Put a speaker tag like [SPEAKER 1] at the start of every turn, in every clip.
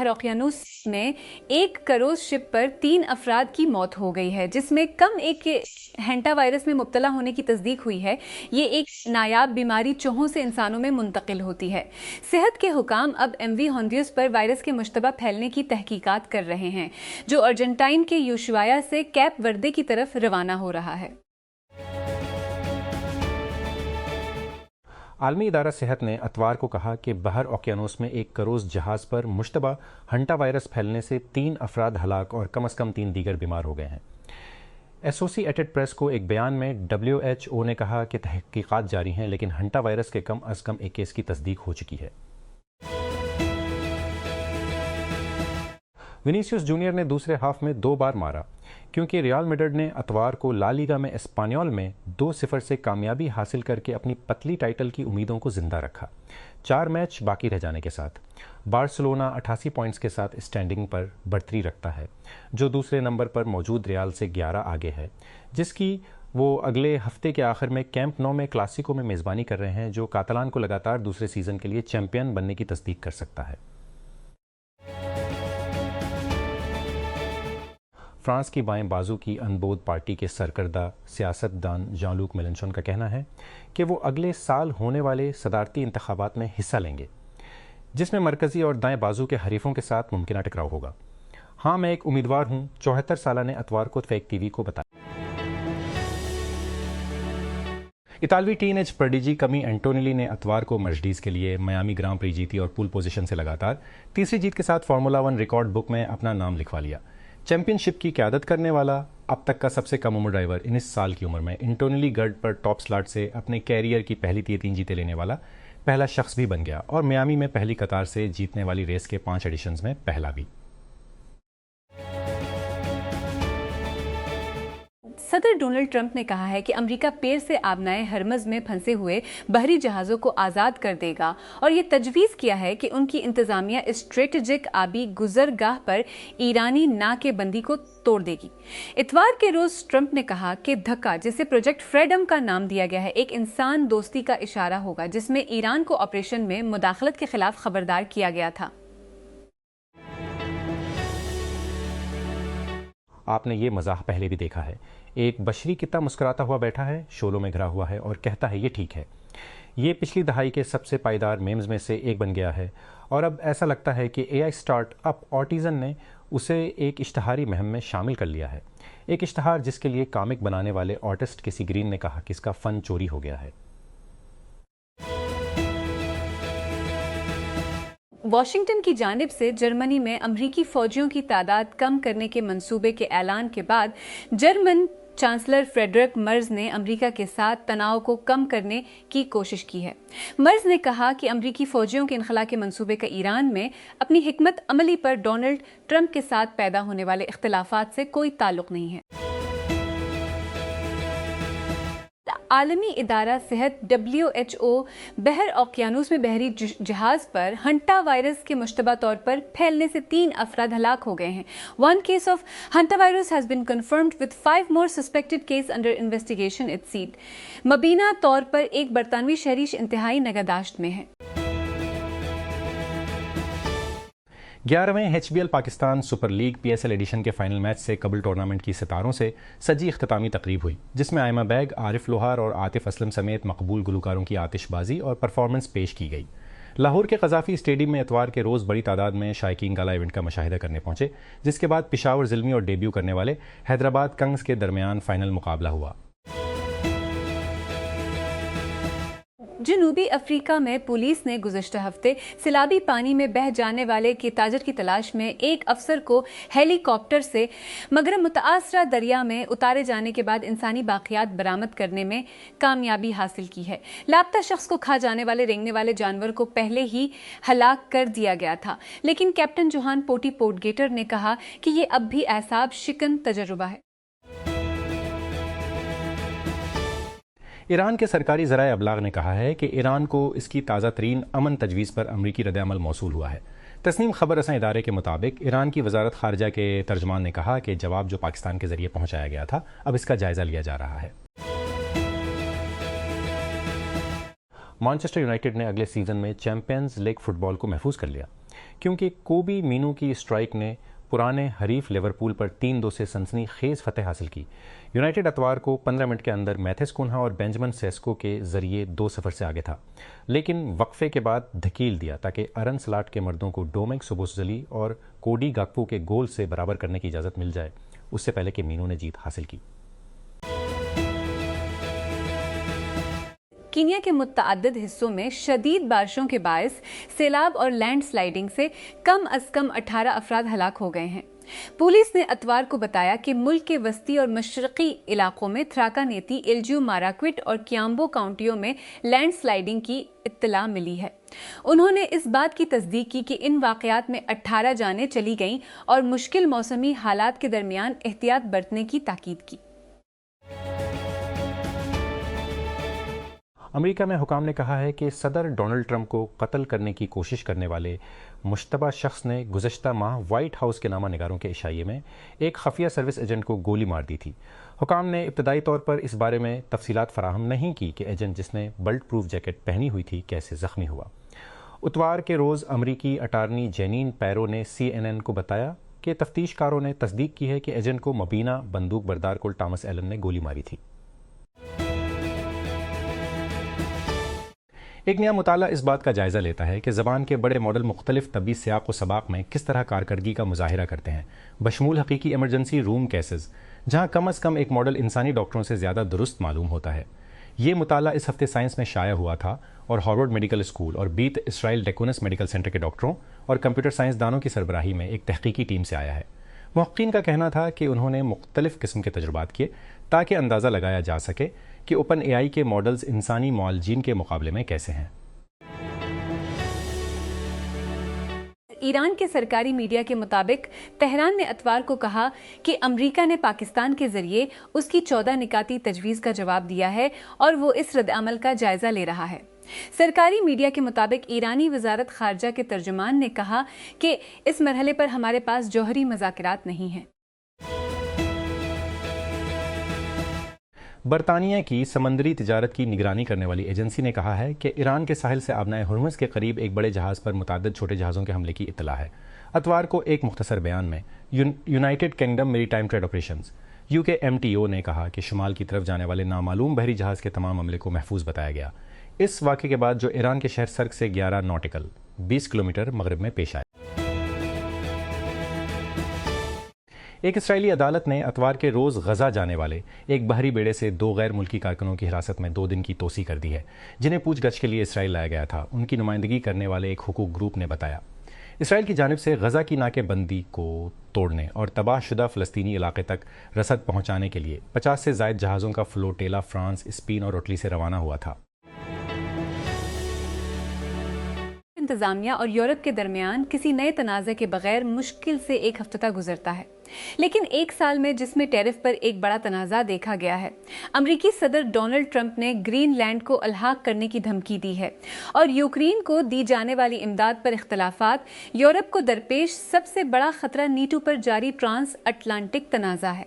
[SPEAKER 1] बहर ओकियानूस में 1 करोड़ शिप पर 3 अफराद की मौत हो गई है, जिसमें कम एक के हैंटा वायरस में मुब्तला होने की तस्दीक हुई है। ये एक नायाब बीमारी चूहों से इंसानों में मुंतकिल होती है। सेहत के हुकाम अब MV होंडुरास पर वायरस के मुश्तबा फैलने की तहकीकात कर रहे हैं, जो अर्जेंटाइन के यूशुआया से कैप वर्दे की तरफ रवाना हो रहा है।
[SPEAKER 2] आलमी इदारा सेहत ने अतवार को कहा कि बहर ओकियानूस में एक क्रूज़ जहाज़ पर मुश्तबा हंटा वायरस फैलने से 3 अफराद हलाक और कम अज़ कम 3 दीगर बीमार हो गए हैं। एसोसिएटेड प्रेस को एक बयान में WHO ने कहा कि तहकीकात जारी हैं, लेकिन हंटा वायरस के कम अज़ कम एक केस की तस्दीक हो चुकी है। विनीसियस जूनियर ने दूसरे हाफ में 2 बार मारा, क्योंकि रियल मैड्रिड ने अतवार को ला लीगा में एस्पानियोल में 2-0 से कामयाबी हासिल करके अपनी पतली टाइटल की उम्मीदों को जिंदा रखा। 4 मैच बाकी रह जाने के साथ बार्सिलोना 88 पॉइंट्स के साथ स्टैंडिंग पर बढ़तरी रखता है, जो दूसरे नंबर पर मौजूद रियल से 11 आगे है, जिसकी वो अगले हफ्ते के आखिर में कैंप नौ में क्लासिको में मेज़बानी कर रहे हैं, जो कातलान को लगातार दूसरे सीज़न के लिए चैंपियन बनने की तस्दीक कर सकता है। फ्रांस की बाएं बाजू की अनबोध पार्टी के सरकर्दा सियासतदान जान-लुक मेलेंचॉन का कहना है कि वो अगले साल होने वाले सदारती इंतखाबात में हिस्सा लेंगे, जिसमें मरकज़ी और दाएं बाजू के हरीफों के साथ मुमकिन टकराव होगा। हाँ, मैं एक उम्मीदवार हूँ, 74 साला ने अतवार को फेक TV को बताया। इतालवी टीनेज प्रोडिजी कमी एंटोनेली ने अतवार को मर्सिडीज के लिए मियामी ग्रां प्री जीती और पूल पोजीशन से लगातार तीसरी जीत के साथ फार्मूला 1 रिकॉर्ड बुक में अपना नाम लिखवा लिया। चैंपियनशिप की क़यादत करने वाला अब तक का सबसे कम उम्र ड्राइवर 19 साल की उम्र में एंटोनेली गर्ड पर टॉप स्लॉट से अपने कैरियर की पहली 3 जीतें लेने वाला पहला शख्स भी बन गया और मियामी में पहली कतार से जीतने वाली रेस के 5 एडिशंस में पहला भी।
[SPEAKER 1] सदर डोनाल्ड ट्रंप ने कहा है कि अमेरिका पेर से आबनाए हरमज में फंसे हुए बहरी जहाज़ों को आज़ाद कर देगा और ये तजवीज़ किया है कि उनकी इंतज़ामिया स्ट्रेटेजिक आबी गुजरगाह पर ईरानी नाकेबंदी को तोड़ देगी। इतवार के रोज़ ट्रंप ने कहा कि धक्का, जिसे प्रोजेक्ट फ्रीडम का नाम दिया गया है, एक इंसान दोस्ती का इशारा होगा, जिसमें ईरान को ऑपरेशन में मुदाखलत के खिलाफ खबरदार किया गया था।
[SPEAKER 2] आपने ये मजाक पहले भी देखा है। एक बशरी कितना मुस्कुराता हुआ बैठा है, शोलों में घिरा हुआ है और कहता है ये ठीक है। ये पिछली दहाई के सबसे पायदार मेम्स में से एक बन गया है और अब ऐसा लगता है कि AI स्टार्टअप ऑटिज़न ने उसे एक इश्तहारी मुहिम में शामिल कर लिया है। एक इश्तहार जिसके लिए कॉमिक बनाने वाले आर्टिस्ट किसी ग्रीन ने कहा कि इसका फ़न चोरी हो गया है।
[SPEAKER 1] वाशिंगटन की जानिब से जर्मनी में अमरीकी फ़ौजियों की तादाद कम करने के मंसूबे के ऐलान के बाद जर्मन चांसलर फ्रेडरिक मर्ज ने अमेरिका के साथ तनाव को कम करने की कोशिश की है। मर्ज ने कहा कि अमेरिकी फ़ौजियों के इनखला के मंसूबे का ईरान में अपनी हिकमत अमली पर डोनाल्ड ट्रंप के साथ पैदा होने वाले इख्तिलाफात से कोई ताल्लुक नहीं है। आलमी इदारा सेहत WHO बहर ओकियानूस में बहरी जहाज़ पर हंटा वायरस के मुश्तबा तौर पर फैलने से 3 अफराद हलाक हो गए हैं। 1 case of hanta virus has been confirmed with 5 more suspected case under investigation, it said। मबीना तौर पर एक बरतानवी शहरी इंतहाई नगहदाश्त में है।
[SPEAKER 2] 11वें HBL Pakistan super league PSL edition के फाइनल मैच से कबल टूर्नामेंट की सितारों से सजी इख्तितामी तकरीब हुई, जिसमें आयमा बैग, आरिफ लोहार और आतिफ असलम समेत मकबूल गुलकारों की आतिशबाजी और परफॉर्मेंस पेश की गई। लाहौर के क़ज़ाफ़ी स्टेडियम में इतवार के रोज़ बड़ी तादाद में शायकीन गाला इवेंट का मुशाहिदा करने पहुंचे, जिसके बाद पिशावर ज़िल्मी और डेब्यू करने वाले हैदराबाद कंग्स के दरमियान फाइनल मुकाबला हुआ।
[SPEAKER 1] जनूबी अफ्रीका में पुलिस ने गुज़श्ता हफ्ते सिलाबी पानी में बह जाने वाले के ताजर की तलाश में एक अफसर को हेलीकॉप्टर से मगरब मुतासरा दरिया में उतारे जाने के बाद इंसानी बाक़ियात बरामद करने में कामयाबी हासिल की है। लापता शख्स को खा जाने वाले रेंगने वाले जानवर को पहले ही हलाक कर दिया गया था, लेकिन कैप्टन जोहान पोटी पोर्टगेटर ने कहा कि ये अब भी एसाब शिकन तजुर्बा है।
[SPEAKER 2] ईरान के सरकारी ज़राए अबलाग ने कहा है कि ईरान को इसकी ताज़ा तरीन अमन तजवीज़ पर अमरीकी रद्द-ए-अमल मौसूल हुआ है। तस्नीम खबर रसां इदारे के मुताबिक ईरान की वजारत खारजा के तर्जमान ने कहा कि जवाब जो पाकिस्तान के ज़रिए पहुँचाया गया था, अब इसका जायज़ा लिया जा रहा है। मैनचेस्टर यूनाइटेड ने अगले सीज़न में चैंपियंस लीग फुटबॉल को महफूज कर लिया। क्योंकि कोबी मीनू की स्ट्राइक ने पुराने हरीफ लिवरपूल पर 3-2 से सनसनीखेज फतेह हासिल की। यूनाइटेड अतवार को 15 मिनट के अंदर मैथेस कुन्हा और बेंजामिन सेस्को के जरिए 2-0 से आगे था, लेकिन वक्फे के बाद धकील दिया ताकि अरन स्लॉट के मर्दों को डोमिनिक सोबोसली और कोडी गाकपो के गोल से बराबर करने की इजाज़त मिल जाए, उससे पहले कि मीनू ने जीत हासिल की।
[SPEAKER 1] कीनिया के मुत्तअद्दिद हिस्सों में शदीद बारिशों के बायस सैलाब और लैंडस्लाइडिंग से कम अज कम 18 अफराद हलाक हो गए हैं। पुलिस ने अतवार को बताया कि मुल्क के वस्ती और मशरकी इलाकों में थ्राकानेती, एल्जियो माराक्विट और कियाम्बो काउंटियों में लैंडस्लाइडिंग की इत्तला मिली है। उन्होंने इस बात की तस्दीक की कि इन वाक़यात में 18 जानें चली गईं और मुश्किल मौसमी हालात के दरमियान एहतियात बरतने की ताकीद की।
[SPEAKER 2] अमेरिका में हुकाम ने कहा है कि सदर डोनाल्ड ट्रंप को कत्ल करने की कोशिश करने वाले मुश्तबा शख्स ने गुज़श्ता माह वाइट हाउस के नामा निगारों के इशाये में एक खफिया सर्विस एजेंट को गोली मार दी थी। हुकाम ने इब्तदाई तौर पर इस बारे में तफसीलात फराहम नहीं की कि एजेंट जिसने बल्ट प्रूफ जैकेट पहनी हुई थी कैसे ज़ख्मी हुआ। इतवार के रोज़ अमरीकी अटारनी जेनिन पैरो ने CNN को बताया कि तफ्तीशकारों ने तस्दीक की है कि एजेंट को मुबीना बंदूक बरदार कोल टॉमस एलन ने गोली मारी थी। एक नया मुताला इस बात का जायज़ा लेता है कि ज़बान के बड़े मॉडल मुख्तलिफ तबी सियाक़ व सबाक़ में किस तरह कारकर्दगी का मुज़ाहिरा करते हैं, बशमूल हकीकी एमरजेंसी रूम केसेस, जहाँ कम अज़ कम एक मॉडल इंसानी डॉक्टरों से ज़्यादा दुरुस्त मालूम होता है। ये मुताला इस हफ्ते साइंस में शाया हुआ था और हार्वर्ड मेडिकल स्कूल और बीत इसराइल डेकोनस मेडिकल सेंटर के डॉक्टरों और कंप्यूटर साइंसदानों की सरबराही में एक तहकीकी टीम से आया है। मुहक्कीन का कहना था कि उन्होंने मुख्तलिफ किस्म के तजुर्बात किए ताकि अंदाज़ा लगाया जा सके कि ओपन AI के मॉडल्स इंसानी मुआलजीन के मुकाबले में कैसे हैं।
[SPEAKER 1] ईरान के सरकारी मीडिया के मुताबिक तेहरान ने अतवार को कहा कि अमेरिका ने पाकिस्तान के जरिए उसकी 14 निकाती तजवीज़ का जवाब दिया है और वो इस रद्द-अमल का जायजा ले रहा है। सरकारी मीडिया के मुताबिक ईरानी वजारत खारजा के तर्जुमान ने कहा कि इस मरहले पर हमारे पास जौहरी मुज़ाकरात नहीं हैं।
[SPEAKER 2] बरतानिया की समंदरी तिजारत की निगरानी करने वाली एजेंसी ने कहा है कि ईरान के साहिल से आबनाए हुर्मुज़ के करीब एक बड़े जहाज़ पर मुताद्दिद छोटे जहाज़ों के हमले की इत्तला है। अतवार को एक मुख्तसर बयान में United kingdom maritime trade operations UKMTO ने कहा कि शुमाल की तरफ जाने वाले नामालूम बहरी जहाज़ के तमाम अमले को महफूज बताया गया। इस वाक़े के बाद जो ईरान के शहर सर्क से 11 नॉटिकल 20 किलोमीटर मगरब में पेश आया। एक इसराइली अदालत ने अतवार के रोज़ गजा जाने वाले एक बहरी बेड़े से 2 गैर मुल्की कारकुनों की हिरासत में 2 दिन की तोसी कर दी है, जिन्हें पूछगछ के लिए इसराइल लाया गया था। उनकी नुमाइंदगी करने वाले एक हुकूक ग्रुप ने बताया इसराइल की जानिब से गजा की नाकेबंदी को तोड़ने और तबाहशुदा फ़लस्तीनी इलाके तक रसद पहुँचाने के लिए 50 से ज़ायद जहाज़ों का फ्लोटेला फ्रांस, स्पेन और इटली से रवाना हुआ था।
[SPEAKER 1] इंतजामिया और यूरोप के दरमियान किसी नए तनाज़े के बगैर मुश्किल से एक हफ्ता गुजरता है, लेकिन एक साल में जिसमें टैरिफ पर एक बड़ा तनाज़ा देखा गया है। अमरीकी सदर डोनाल्ड ट्रंप ने ग्रीनलैंड को अलहाक करने की धमकी दी है और यूक्रेन को दी जाने वाली इमदाद पर इख्तलाफात यूरोप को दरपेश सबसे बड़ा खतरा नीटो पर जारी ट्रांस अटलांटिक तनाज़ा है।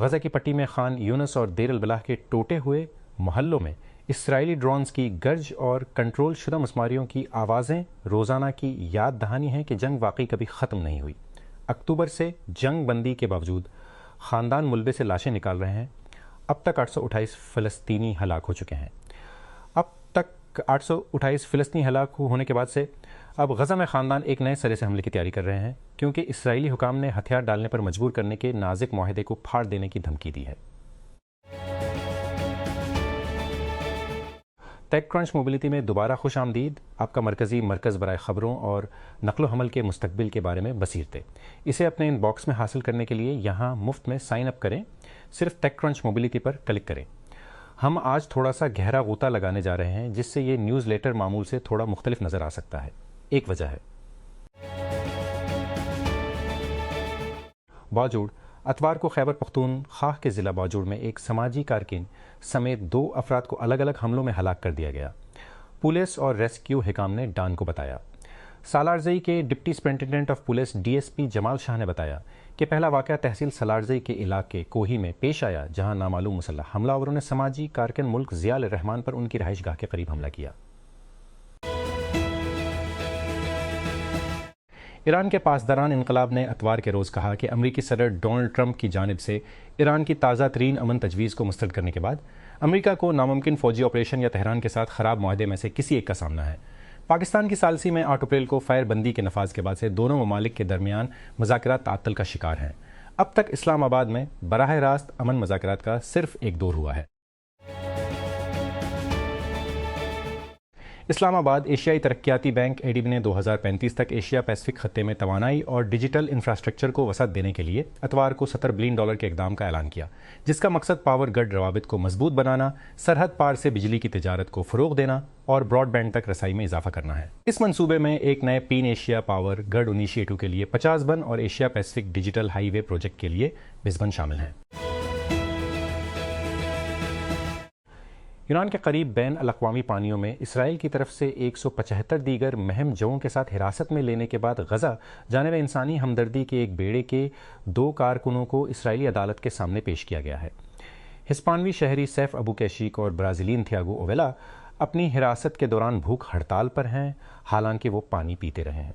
[SPEAKER 2] गजा की पट्टी में खान यूनस और देर अल-बलाह के टूटे हुए मोहल्लों में इसराइली ड्रोन्स की गर्ज और कंट्रोल शुदा मुस्मारियों की आवाज़ें रोज़ाना की याद दहानी हैं कि जंग वाकई कभी ख़त्म नहीं हुई। अक्टूबर से जंग बंदी के बावजूद ख़ानदान मुलबे से लाशें निकाल रहे हैं। अब तक 828 फ़लस्तीनी हलाक हो चुके हैं। अब तक 828 फ़लस्तीनी हलाक होने के बाद से अब गजा में ख़ानदान एक नए सिरे से हमले की तैयारी कर रहे हैं, क्योंकि इसराइली हुकाम ने हथियार डालने पर मजबूर करने के नाजुक माहदे को फाड़ देने की धमकी दी है। टेक क्रंच मोबिलिटी में दोबारा खुश आमदीद। आपका मरकज़ी मरकज़ बराए ख़बरों और नकलो हमल के मुस्तकबिल के बारे में बसीरते। इसे अपने इन बॉक्स में हासिल करने के लिए यहाँ मुफ्त में साइन अप करें। सिर्फ टेक क्रंच मोबिलिटी पर क्लिक करें। हम आज थोड़ा सा गहरा गोता लगाने जा रहे हैं, जिससे ये न्यूज़ लेटर मामूल से थोड़ा मुख्तलिफ नज़र आ सकता है। एक वजह है बाजूड़। अतवार को खैबर पख्तूनख्वा के ज़िला बाजूड़ में एक समाजी कारकिन समेत 2 अफराद को अलग अलग हमलों में हलाक कर दिया गया। पुलिस और रेस्क्यू हिकाम ने डान को बताया। सालारजई के deputy superintendent of police DSP Jamal Shah ने बताया कि पहला वाक़या तहसील सालारजई के इलाके कोही में पेश आया, जहां नामालूम मुसल्लह हमलावरों ने समाजी कारकिन मुल्क ज़िया रहमान पर उनकी रहाइशगाह के करीब हमला किया। ईरान के पासदारान इनकलाब ने अतवार के रोज़ कहा कि अमरीकी सदर डोनाल्ड ट्रंप की जानिब से ईरान की ताज़ा तरीन अमन तजवीज़ को मुस्तरद करने के बाद अमरीका को नामुमकिन फ़ौजी ऑपरेशन या तेहरान के साथ ख़राब माहदे में से किसी एक का सामना है। पाकिस्तान की सालसी में 8 अप्रैल को फायरबंदी के नफाज के बाद से दोनों ममालिक के दरमियान मुज़ाकरात ताअत्तुल का शिकार हैं। अब तक इस्लामाबाद में बराह रास्त अमन मुज़ाकरात का सिर्फ एक दौर हुआ है। इस्लामाबाद एशियाई तरक्याती बैंक एडीबी ने 2035 तक एशिया पैसिफिक खत्ते में तवानाई और डिजिटल इंफ्रास्ट्रक्चर को वसअत देने के लिए अतवार को $70 बिलियन के इक़दाम का ऐलान किया, जिसका मकसद पावर ग्रिड रवाबित को मजबूत बनाना, सरहद पार से बिजली की तिजारत को फ़रोग़ देना और ब्रॉडबैंड तक रसाई में इजाफा करना है। इस मंसूबे में एक नए पीन एशिया पावर ग्रिड इनिशिएटिव के लिए 50 बन और Asia Pacific digital highway project के लिए 20 बन शामिल हैं। ईरान के करीब बैन अल-अक़वामी पानियों में इसराइल की तरफ से 175 दीगर महम जवों के साथ हिरासत में लेने के बाद गज़ा जानिब इंसानी हमदर्दी के एक बेड़े के 2 कारकुनों को इसराइली अदालत के सामने पेश किया गया है। हिस्पानवी शहरी सैफ अबू कैशिक और ब्राज़ीलियन थियागो ओवेला अपनी हिरासत के दौरान भूख हड़ताल पर हैं, हालांकि वो पानी पीते रहे हैं।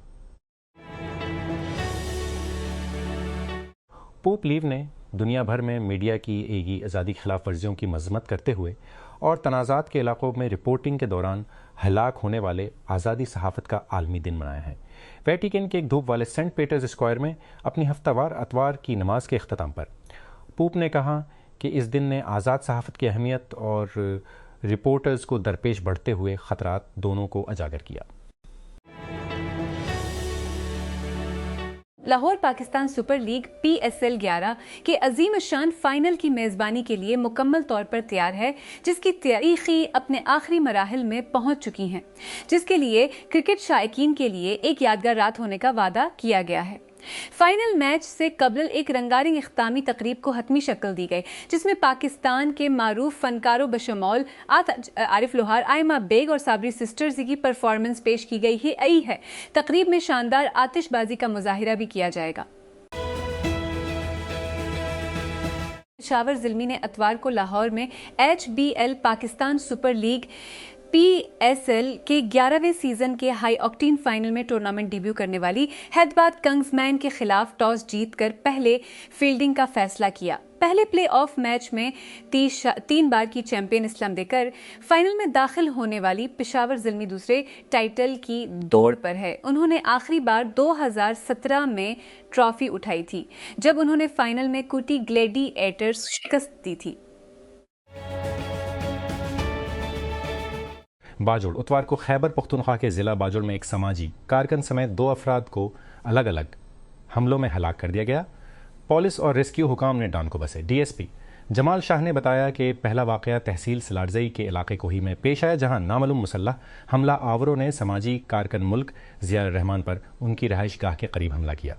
[SPEAKER 2] पोप लीव ने दुनिया भर में मीडिया की एगी आज़ादी के खिलाफ वर्जियों की मजम्मत करते हुए और तनाज़ात के इलाकों में रिपोर्टिंग के दौरान हलाक होने वाले आज़ादी सहाफ़त का आलमी दिन मनाया है। वेटिकन के एक धूप वाले सेंट पीटर्स स्क्वायर में अपनी हफ्तावार अतवार की नमाज के अख्ताम पर पोप ने कहा कि इस दिन ने आज़ाद सहाफ़त की अहमियत और रिपोर्टर्स को दरपेश बढ़ते हुए ख़तरात दोनों को उजागर किया।
[SPEAKER 1] Lahore Pakistan super league PSL 11 के अजीम शान फाइनल की मेज़बानी के लिए मुकम्मल तौर पर तैयार है, जिसकी तैयारी अपने आखिरी मराहिल में पहुंच चुकी हैं, जिसके लिए क्रिकेट शायकीन के लिए एक यादगार रात होने का वादा किया गया है। फाइनल मैच से कबल एक रंगारंग इख्तामी तकरीब को हतमी शक्ल दी गई, जिसमें पाकिस्तान के मारूफ फनकारों बशमौल आरिफ लोहार, आयमा बेग और साबरी सिस्टर्स की परफॉर्मेंस पेश की गई है। तकरीब में शानदार आतिशबाजी का मुजाहिरा भी किया जाएगा। पेशावर ज़िल्मी ने अतवार को लाहौर में HBL Pakistan super league PSL के 11वें सीजन के हाई ऑक्टेन फाइनल में टूर्नामेंट डेब्यू करने वाली हैदराबाद किंग्समैन के खिलाफ टॉस जीतकर पहले फील्डिंग का फैसला किया। पहले प्ले ऑफ मैच में 3 बार की चैंपियन इस्लाम देकर फाइनल में दाखिल होने वाली पेशावर ज़िल्मी दूसरे टाइटल की दौड़ पर है। उन्होंने आखिरी बार 2017 में ट्रॉफी उठाई थी, जब उन्होंने फाइनल में कुटी ग्लैडिएटर्स शिकस्त दी थी।
[SPEAKER 2] बाजुड़ उतवार को खैबर पख्तूनख्वा के ज़िला बाजुड़ में एक समाजी कारकन समेत 2 अफराद को अलग अलग हमलों में हलाक कर दिया गया। पुलिस और रेस्क्यू हुकाम ने डान को बसे। DSP जमाल शाह ने बताया कि पहला वाक़या तहसील सलारजई के इलाके कोही में पेश आया, जहां नामालूम मुसल्लह हमला आवरों ने समाजी कारकन मुल्क ज़िया रहमान पर उनकी रहाइश गाह के करीब हमला किया।